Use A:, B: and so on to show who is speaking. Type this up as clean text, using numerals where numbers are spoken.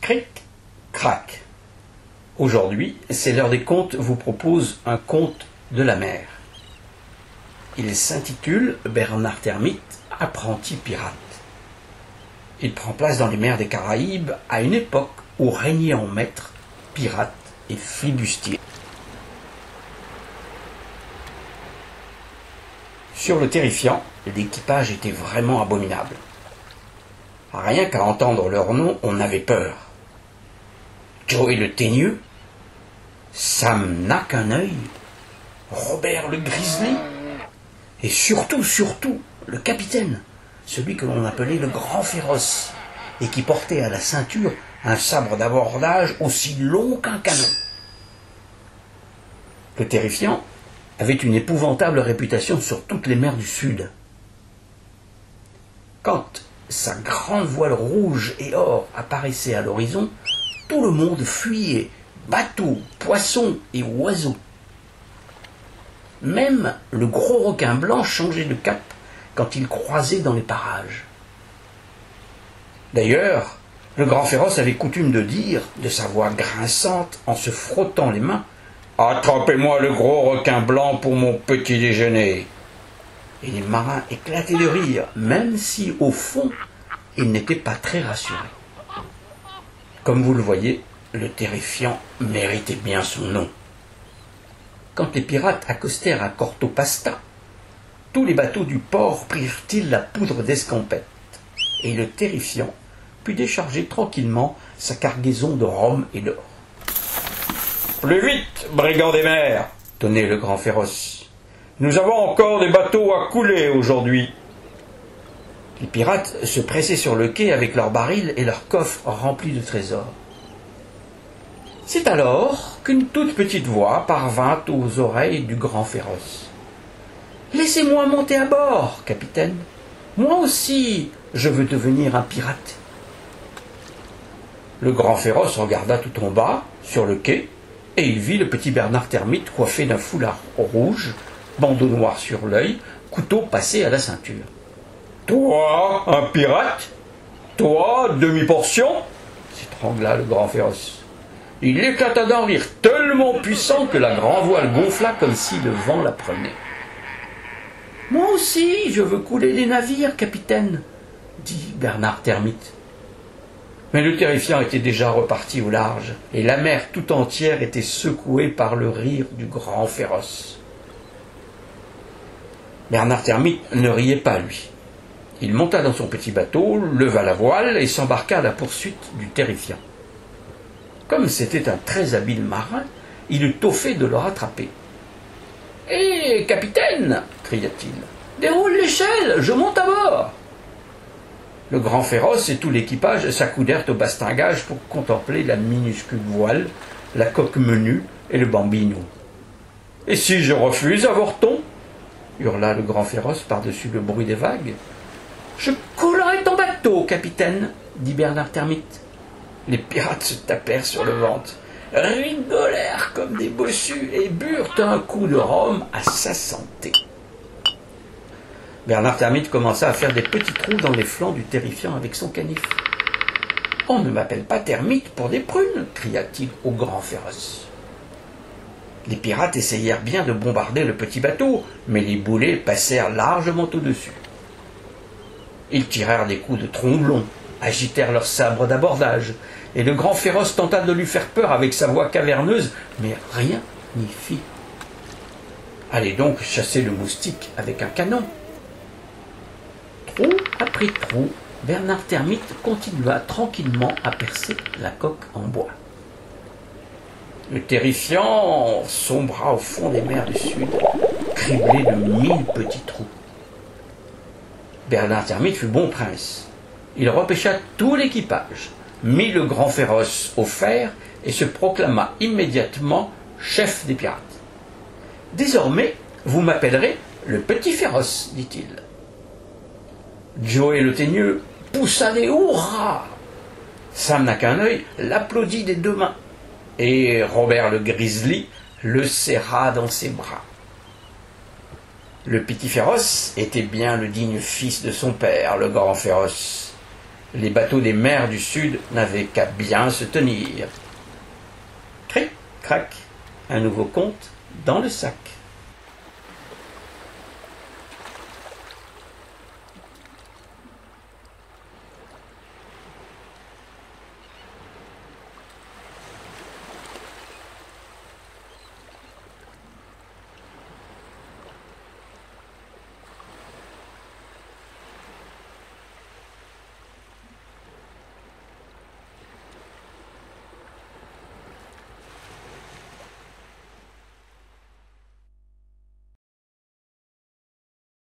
A: Cric, crac. Aujourd'hui, c'est l'heure des contes vous propose un conte de la mer. Il s'intitule Bernard Termite, apprenti pirate. Il prend place dans les mers des Caraïbes à une époque où régnaient en maître pirates et flibustiers. Sur le Terrifiant, l'équipage était vraiment abominable. Rien qu'à entendre leur nom, on avait peur. Joey le Teigneux, Sam n'a qu'un œil, Robert le Grizzly, et surtout, le capitaine, celui que l'on appelait le Grand Féroce, et qui portait à la ceinture un sabre d'abordage aussi long qu'un canon. Le Terrifiant avait une épouvantable réputation sur toutes les mers du Sud. Quand sa grande voile rouge et or apparaissait à l'horizon, tout le monde fuyait, bateaux, poissons et oiseaux. Même le gros requin blanc changeait de cap quand il croisait dans les parages. D'ailleurs, le Grand Féroce avait coutume de dire, de sa voix grinçante, en se frottant les mains, « Attrapez-moi le gros requin blanc pour mon petit déjeuner !» Et les marins éclataient de rire, même si, au fond, ils n'étaient pas très rassurés. Comme vous le voyez, le Terrifiant méritait bien son nom. Quand les pirates accostèrent à Cortopasta, tous les bateaux du port prirent-ils la poudre d'escampette, et le Terrifiant put décharger tranquillement sa cargaison de rhum et d'or. « Plus vite, brigands des mers !» tonnait le Grand Féroce. « Nous avons encore des bateaux à couler aujourd'hui. » Les pirates se pressaient sur le quai avec leurs barils et leurs coffres remplis de trésors. C'est alors qu'une toute petite voix parvint aux oreilles du Grand Féroce. « Laissez-moi monter à bord, capitaine. Moi aussi, je veux devenir un pirate. » Le Grand Féroce regarda tout en bas, sur le quai, et il vit le petit Bernard Termite coiffé d'un foulard rouge, bandeau noir sur l'œil, couteau passé à la ceinture. « Toi, un pirate? Toi, demi-portion ?» s'étrangla le Grand Féroce. Il éclata d'un rire tellement puissant que la grand voile gonfla comme si le vent la prenait. « Moi aussi, je veux couler des navires, capitaine, » dit Bernard Termite. Mais le Terrifiant était déjà reparti au large, et la mer tout entière était secouée par le rire du Grand Féroce. Bernard Termite ne riait pas, lui. Il monta dans son petit bateau, leva la voile et s'embarqua à la poursuite du Terrifiant. Comme c'était un très habile marin, il eut tôt fait de le rattraper. « Hé, capitaine !» cria-t-il. « Déroule l'échelle, je monte à bord !» Le Grand Féroce et tout l'équipage s'accoudèrent au bastingage pour contempler la minuscule voile, la coque menue et le bambino. « Et si je refuse, avorton ?» hurla le Grand Féroce par-dessus le bruit des vagues. « Je coulerai ton bateau, capitaine !» dit Bernard Termite. Les pirates se tapèrent sur le ventre, rigolèrent comme des bossus et burent un coup de rhum à sa santé. Bernard Termite commença à faire des petits trous dans les flancs du Terrifiant avec son canif. « On ne m'appelle pas Termite pour des prunes !» cria-t-il au Grand Féroce. Les pirates essayèrent bien de bombarder le petit bateau, mais les boulets passèrent largement au-dessus. Ils tirèrent des coups de tromblon, agitèrent leurs sabres d'abordage, et le Grand Féroce tenta de lui faire peur avec sa voix caverneuse, mais rien n'y fit. Allez donc chasser le moustique avec un canon. Trou après trou, Bernard Termite continua tranquillement à percer la coque en bois. Le Terrifiant sombra au fond des mers du Sud, criblé de 1000 petits trous. Bernard Termite fut bon prince. Il repêcha tout l'équipage, mit le Grand Féroce au fer et se proclama immédiatement chef des pirates. « Désormais, vous m'appellerez le Petit Féroce, dit-il. » Joey le Teigneux poussa des hurrahs. Sam n'a qu'un œil l'applaudit des deux mains, et Robert le Grizzly le serra dans ses bras. Le Petit Féroce était bien le digne fils de son père, le Grand Féroce. Les bateaux des mers du Sud n'avaient qu'à bien se tenir. Cric, crac, un nouveau conte dans le sac.